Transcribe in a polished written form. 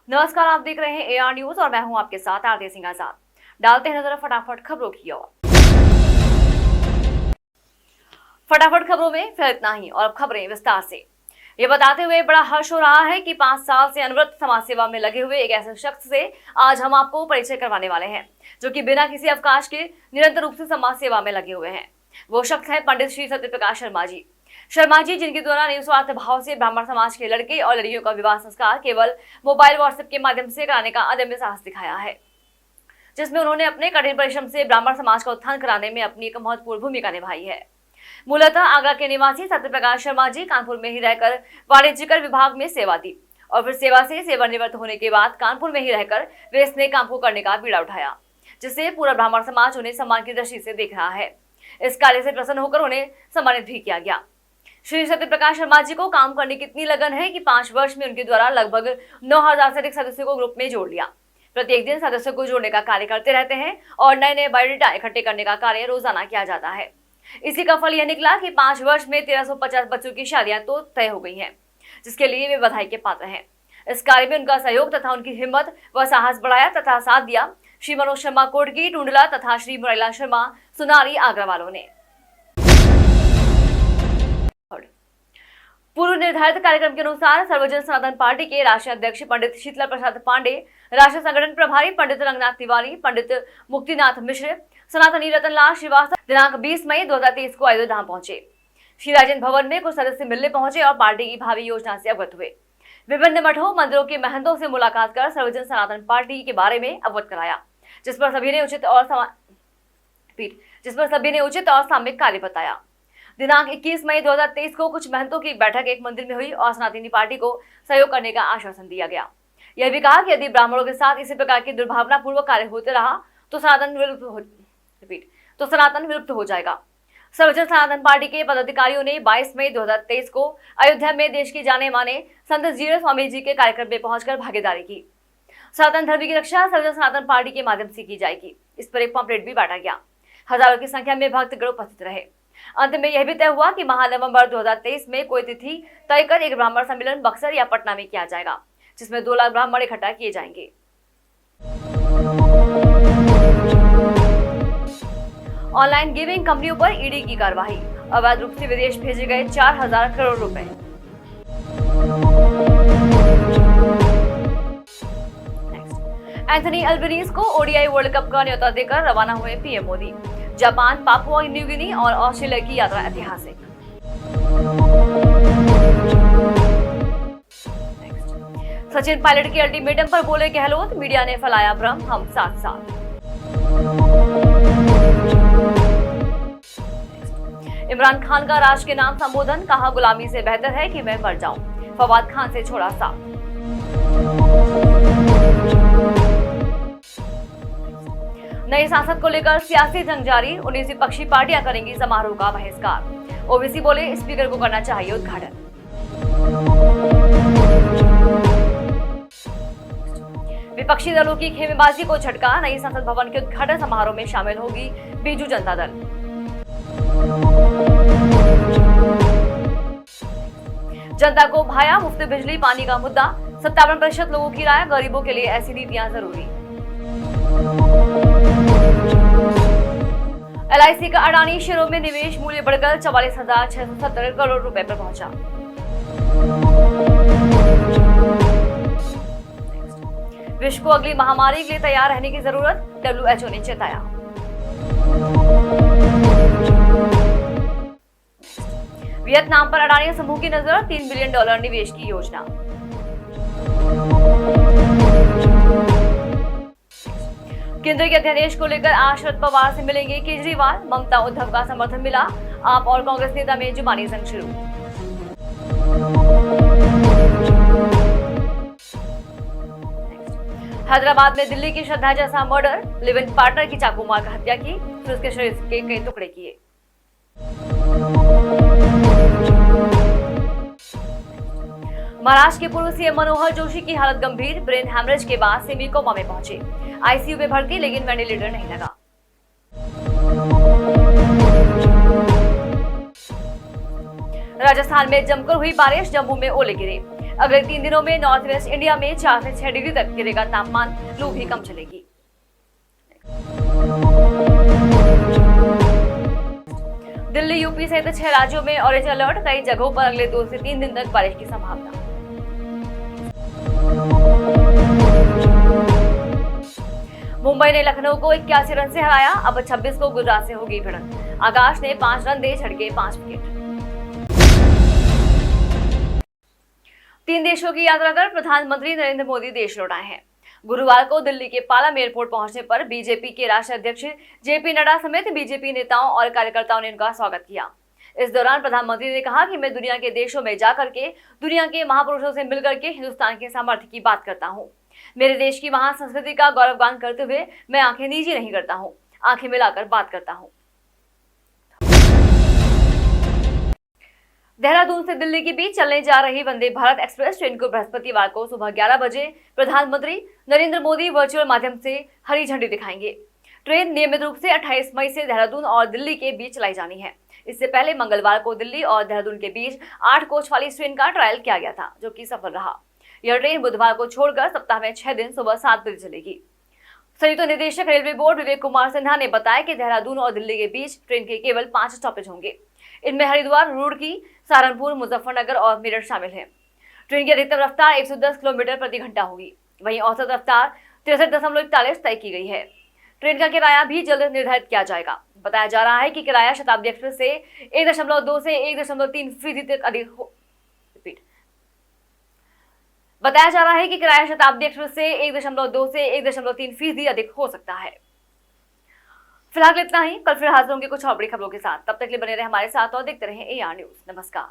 नमस्कार, आप देख रहे हैं एआर न्यूज और मैं हूं आपके साथ आरती सिंह आजाद। डालते हैं नजर फटाफट खबरों की ओर। फटाफट खबरों में फिर इतना ही और अब खबरें विस्तार से। ये बताते हुए बड़ा हर्ष हो रहा है कि 5 साल से अनवरत समाज सेवा में लगे हुए एक ऐसे शख्स से आज हम आपको परिचय करवाने वाले हैं, जो कि बिना किसी अवकाश के निरंतर रूप से समाज सेवा में लगे हुए हैं। वो शख्स है पंडित श्री सत्यप्रकाश शर्मा जी। शर्मा जी, जिनके द्वारा निस्वार्थ भाव से ब्राह्मण समाज के लड़के और लड़कियों का विवाह संस्कार केवल मोबाइल व्हाट्सएप के माध्यम से कराने का अदम्य साहस दिखाया है, जिसमें उन्होंने अपने कठिन परिश्रम से ब्राह्मण समाज का उत्थान कराने में अपनी एक महत्वपूर्ण भूमिका निभाई है। मूलतः आगरा के निवासी सत्यप्रकाश शर्मा जी कानपुर में ही रहकर वाणिज्यकर विभाग में सेवा दी और फिर सेवा से सेवानिवृत्त होने के बाद कानपुर में ही रहकर वे इस नए काम को करने का बीड़ा उठाया, जिससे पूरा ब्राह्मण समाज उन्हें सम्मान की दृष्टि से देख रहा है। इस कार्य से प्रसन्न होकर उन्हें सम्मानित भी किया गया। श्री सत्यप्रकाश शर्मा जी को काम करने की इतनी लगन है कि 5 वर्ष में उनके द्वारा लगभग 9,000 से अधिक सदस्यों को ग्रुप में जोड़ लिया। प्रत्येक दिन सदस्यों को जोड़ने का कार्य करते रहते हैं और नए नए बायोडाटा इकट्ठे करने का कार्य रोजाना किया जाता है। इसी का फल यह निकला कि 5 वर्ष में 1350 बच्चों की शादियां तो तय हो गई हैं, जिसके लिए वे बधाई के पात्र हैं। इस कार्य में उनका सहयोग तथा उनकी हिम्मत व साहस बढ़ाया तथा साथ दिया श्री मनोज शर्मा कोटगी टूंडला तथा श्री मुरैला शर्मा सुनारी आगरा वालों ने। पूर्व निर्धारित कार्यक्रम के अनुसार सर्वजन सनातन पार्टी के राष्ट्रीय अध्यक्ष पंडित शीतला प्रसाद पांडे, राष्ट्रीय संगठन प्रभारी पंडित रंगनाथ तिवारी, पंडित मुक्तिनाथ मिश्र, सनातनी रतनलाल श्रीवास्तव दिनांक 20 मई 2023 को अयोध्या धाम पहुंचे। श्री राजेंद्र भवन में कुछ सदस्य मिलने पहुंचे और पार्टी की भावी योजना से अवगत हुए। विभिन्न मठों मंदिरों के महंतों से मुलाकात कर सर्वजन सनातन पार्टी के बारे में अवगत कराया, जिस पर सभी ने उचित और सामयिक कार्य बताया। दिनांक 21 मई 2023 को कुछ महंतों की बैठक एक मंदिर में हुई और सनातनी पार्टी को सहयोग करने का आश्वासन दिया गया। यह भी कहा कि यदि ब्राह्मणों के साथ इसी प्रकार की दुर्भावना पूर्वक कार्य होते रहा तो सनातन विलुप्त हो जाएगा। सर्वजन सनातन पार्टी के पदाधिकारियों ने 22 मई 2023 को अयोध्या में देश के जाने माने संत जीरा स्वामी जी के कार्यक्रम में पहुंचकर भागीदारी की। सनातन धर्म की रक्षा सर्वजन सनातन पार्टी के माध्यम से की जाएगी। इस पर एक पम्पलेट भी बांटा गया। हजारों की संख्या में भक्तगण उपस्थित रहे। अंत में यह भी तय हुआ कि माह नवंबर 2023 में कोई तिथि तय कर एक ब्राह्मण सम्मेलन बक्सर या पटना में किया जाएगा, जिसमें 2 लाख ब्राह्मण इकट्ठा किए जाएंगे। ऑनलाइन गेमिंग कंपनियों पर ईडी की कार्रवाई। अवैध रूप से विदेश भेजे गए 4,000 करोड़ रुपए। एंथनी अल्बनीज को ओडीआई वर्ल्ड कप का न्योता देकर रवाना हुए PM Modi. Japan, Papua New Guinea और ऑस्ट्रेलिया की यात्रा ऐतिहासिक। सचिन पायलट के अल्टीमेटम पर बोले गहलोत, मीडिया ने फैलाया भ्रम, हम साथ साथ। इमरान खान का राष्ट्र के नाम संबोधन, कहा गुलामी से बेहतर है कि मैं मर जाऊं। फवाद खान से छोड़ा साथ। नए सांसद को लेकर सियासी जंग जारी, 19 विपक्षी पार्टियां करेंगी समारोह का बहिष्कार। ओवैसी बोले स्पीकर को करना चाहिए उद्घाटन। विपक्षी दलों की खेमेबाजी को झटका, नई संसद भवन के उद्घाटन समारोह में शामिल होगी बीजू जनता दल। जनता को भाया मुफ्त बिजली पानी का मुद्दा, 57% लोगों की राय, गरीबों के लिए ऐसी नीतियां जरूरी। एलआईसी का अडानी शेयरों में निवेश मूल्य बढ़कर 44,670 करोड़ रुपए पर पहुंचा। विश्व को अगली महामारी के लिए तैयार रहने की जरूरत, डब्ल्यूएचओ ने चेताया। वियतनाम पर अडानी समूह की नजर, $3 बिलियन निवेश की योजना। केंद्र के अध्यादेश को लेकर आज शरद पवार से मिलेंगे केजरीवाल, ममता उद्धव का समर्थन मिला, आप और कांग्रेस नेता में जुबानी जंग शुरू। हैदराबाद में दिल्ली की श्रद्धा जैसा मर्डर, लिव इन पार्टनर की चाकू मारकर हत्या की, फिर उसके शरीर के कई टुकड़े किए। महाराष्ट्र के पूर्व सीएम मनोहर जोशी की हालत गंभीर, ब्रेन हैमरेज के बाद सेमी कोमा में पहुंचे। आईसीयू में भर्ती लेकिन वेंटिलेटर नहीं लगा। राजस्थान में जमकर हुई बारिश, जम्मू में ओले गिरे। अगले 3 दिनों में नॉर्थ वेस्ट इंडिया में 4 से 6 डिग्री तक गिरेगा तापमान, लू भी कम चलेगी। दिल्ली, यूपी सहित 6 राज्यों में ऑरेंज अलर्ट, कई जगहों पर अगले 2 से 3 दिन तक बारिश की संभावना। मुंबई ने लखनऊ को 81 रन से हराया, अब 26 को गुजरात से होगी भिड़ंत। आकाश ने 5 रन दे झटके 5 विकेट। 3 देशों की यात्रा कर प्रधानमंत्री नरेंद्र मोदी देश लौट आए हैं। गुरुवार को दिल्ली के पालम एयरपोर्ट पहुंचने पर बीजेपी के राष्ट्रीय अध्यक्ष जेपी नड्डा समेत बीजेपी नेताओं और कार्यकर्ताओं ने उनका स्वागत किया। इस दौरान प्रधानमंत्री ने कहा कि मैं दुनिया के देशों में जाकर के दुनिया के महापुरुषों से मिलकर के हिंदुस्तान के सामर्थ्य की बात करता हूँ। मेरे देश की महान संस्कृति का गौरवगान करते हुए मैं आंखें नीची नहीं करता हूँ, आंखें मिलाकर बात करता हूँ। देहरादून से दिल्ली के बीच चलने जा रही वंदे भारत एक्सप्रेस ट्रेन को बृहस्पतिवार को सुबह 11 बजे प्रधानमंत्री नरेंद्र मोदी वर्चुअल माध्यम से हरी झंडी दिखाएंगे। ट्रेन नियमित रूप से 28 मई से देहरादून और दिल्ली के बीच चलाई जानी है। इससे पहले मंगलवार को दिल्ली और देहरादून के बीच 8 कोच वाली इस ट्रेन का ट्रायल किया गया था, जो कि सफल रहा। यह ट्रेन बुधवार को छोड़कर सप्ताह में 6 दिन सुबह 7 बजे चलेगी। संयुक्त निदेशक रेलवे बोर्ड विवेक कुमार सिन्हा ने बताया कि देहरादून और दिल्ली के बीच ट्रेन के केवल 5 स्टॉपेज होंगे। इनमें हरिद्वार, रुड़की, सहारनपुर, मुजफ्फरनगर और मेरठ शामिल हैं। ट्रेन की अधिकतम रफ्तार 110 किलोमीटर प्रति घंटा होगी, वहीं औसत रफ्तार 63.41 तय की गई है। ट्रेन का किराया भी जल्द निर्धारित किया जाएगा। बताया जा रहा है कि किराया शताब्दी एक्सप्रेस से 1.2 से 1.3% तक अधिक हो बताया जा रहा है कि किराया शताब्दी एक्सप्रेस से 1.2 से 1.3% अधिक हो सकता है। फिलहाल इतना ही, कल फिर हाजिर होंगे कुछ और बड़ी खबरों के साथ। तब तक के लिए बने रहे हमारे साथ और देखते रहे AR न्यूज। नमस्कार।